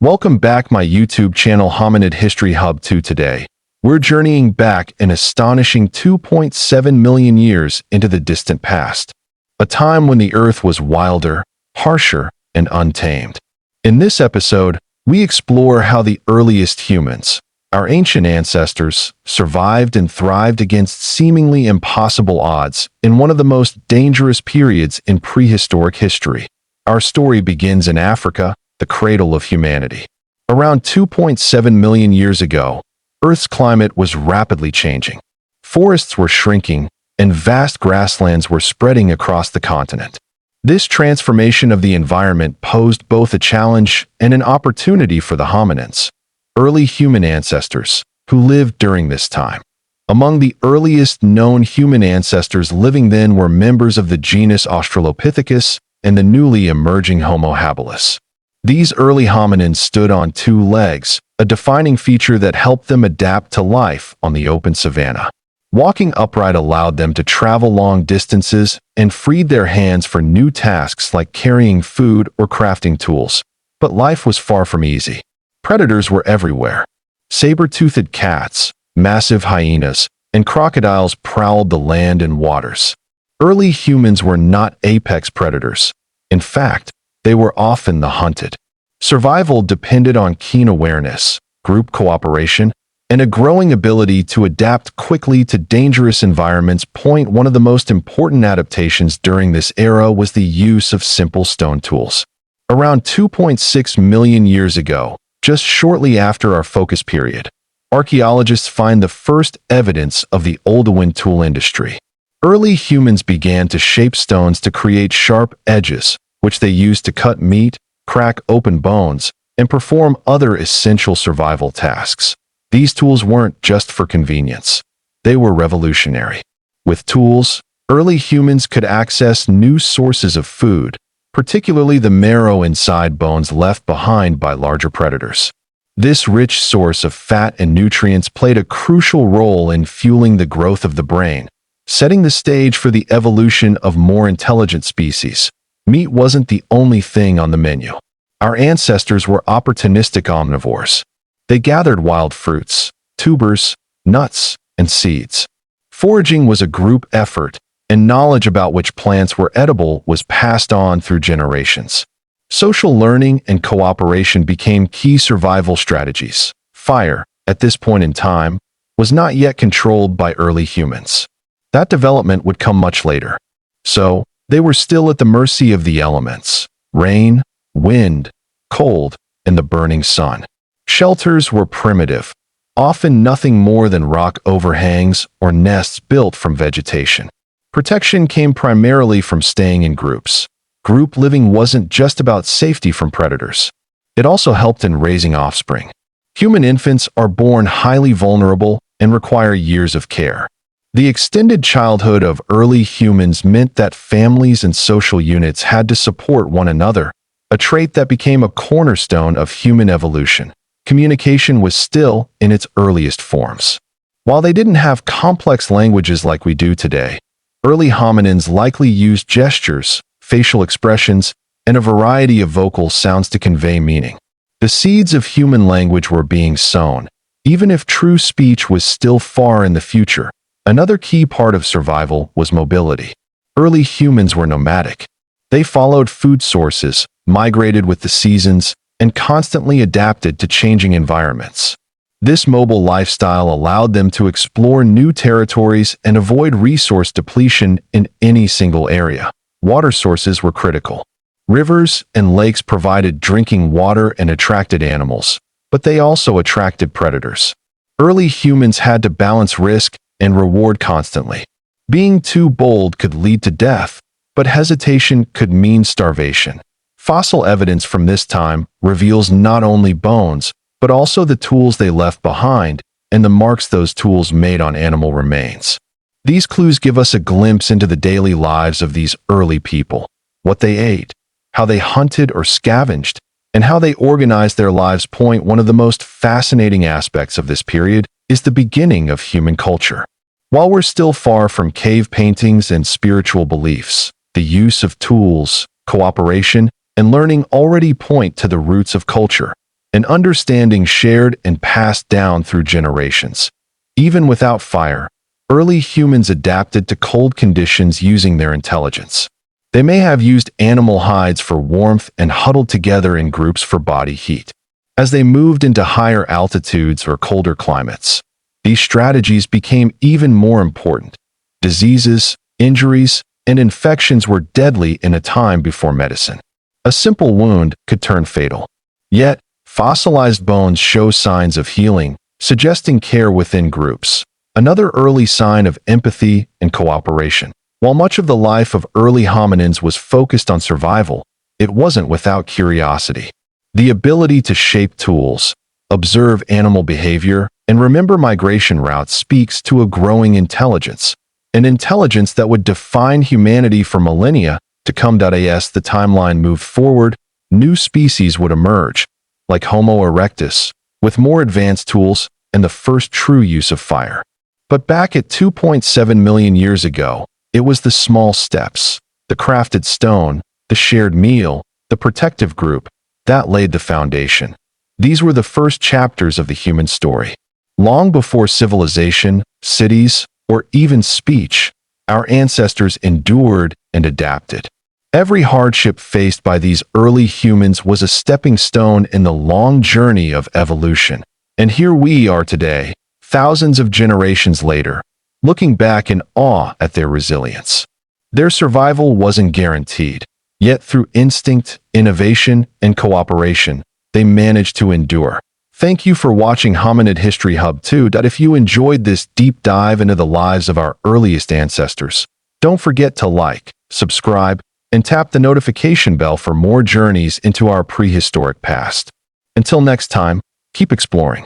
Welcome back my YouTube channel Hominid History Hub to today. We're journeying back an astonishing 2.7 million years into the distant past, a time when the Earth was wilder, harsher, and untamed. In this episode, we explore how the earliest humans, our ancient ancestors, survived and thrived against seemingly impossible odds in one of the most dangerous periods in prehistoric history. Our story begins in Africa, the cradle of humanity. Around 2.7 million years ago, Earth's climate was rapidly changing. Forests were shrinking, and vast grasslands were spreading across the continent. This transformation of the environment posed both a challenge and an opportunity for the hominins, early human ancestors, who lived during this time. Among the earliest known human ancestors living then were members of the genus Australopithecus and the newly emerging Homo habilis. These early hominins stood on two legs, a defining feature that helped them adapt to life on the open savanna. Walking upright allowed them to travel long distances and freed their hands for new tasks like carrying food or crafting tools. But life was far from easy. Predators were everywhere. Saber-toothed cats, massive hyenas, and crocodiles prowled the land and waters. Early humans were not apex predators. In fact, they were often the hunted. Survival depended on keen awareness, group cooperation, and a growing ability to adapt quickly to dangerous environments. One of the most important adaptations during this era was the use of simple stone tools. Around 2.6 million years ago, just shortly after our focus period, archaeologists find the first evidence of the Oldowan tool industry. Early humans began to shape stones to create sharp edges, which they used to cut meat, crack open bones, and perform other essential survival tasks. These tools weren't just for convenience. They were revolutionary. With tools, early humans could access new sources of food, particularly the marrow inside bones left behind by larger predators. This rich source of fat and nutrients played a crucial role in fueling the growth of the brain, setting the stage for the evolution of more intelligent species. Meat wasn't the only thing on the menu. Our ancestors were opportunistic omnivores. They gathered wild fruits, tubers, nuts, and seeds. Foraging was a group effort, and knowledge about which plants were edible was passed on through generations. Social learning and cooperation became key survival strategies. Fire, at this point in time, was not yet controlled by early humans. That development would come much later. So, they were still at the mercy of the elements: rain, wind, cold, and the burning sun. Shelters were primitive, often nothing more than rock overhangs or nests built from vegetation. Protection came primarily from staying in groups. Group living wasn't just about safety from predators. It also helped in raising offspring. Human infants are born highly vulnerable and require years of care. The extended childhood of early humans meant that families and social units had to support one another, a trait that became a cornerstone of human evolution. Communication was still in its earliest forms. While they didn't have complex languages like we do today, early hominins likely used gestures, facial expressions, and a variety of vocal sounds to convey meaning. The seeds of human language were being sown, even if true speech was still far in the future. Another key part of survival was mobility. Early humans were nomadic. They followed food sources, migrated with the seasons, and constantly adapted to changing environments. This mobile lifestyle allowed them to explore new territories and avoid resource depletion in any single area. Water sources were critical. Rivers and lakes provided drinking water and attracted animals, but they also attracted predators. Early humans had to balance risk and reward constantly. Being too bold could lead to death, but hesitation could mean starvation. Fossil evidence from this time reveals not only bones, but also the tools they left behind and the marks those tools made on animal remains. These clues give us a glimpse into the daily lives of these early people, what they ate, how they hunted or scavenged, and how they organized their lives. One of the most fascinating aspects of this period is the beginning of human culture. While we're still far from cave paintings and spiritual beliefs, the use of tools, cooperation, and learning already point to the roots of culture. an understanding shared and passed down through generations. Even without fire, early humans adapted to cold conditions using their intelligence. They may have used animal hides for warmth and huddled together in groups for body heat. As they moved into higher altitudes or colder climates, these strategies became even more important. Diseases, injuries, and infections were deadly in a time before medicine. A simple wound could turn fatal. Yet, fossilized bones show signs of healing, suggesting care within groups, another early sign of empathy and cooperation. While much of the life of early hominins was focused on survival, it wasn't without curiosity. The ability to shape tools, observe animal behavior, and remember migration routes speaks to a growing intelligence, an intelligence that would define humanity for millennia to come. As the timeline moved forward, new species would emerge, like Homo erectus, with more advanced tools and the first true use of fire. But back at 2.7 million years ago, it was the small steps, the crafted stone, the shared meal, the protective group, that laid the foundation. These were the first chapters of the human story. Long before civilization, cities, or even speech, our ancestors endured and adapted. Every hardship faced by these early humans was a stepping stone in the long journey of evolution. And here we are today, thousands of generations later, looking back in awe at their resilience. Their survival wasn't guaranteed, yet through instinct, innovation, and cooperation, they managed to endure. Thank you for watching Hominid History Hub 2. If you enjoyed this deep dive into the lives of our earliest ancestors, don't forget to like, subscribe, and tap the notification bell for more journeys into our prehistoric past. Until next time, keep exploring.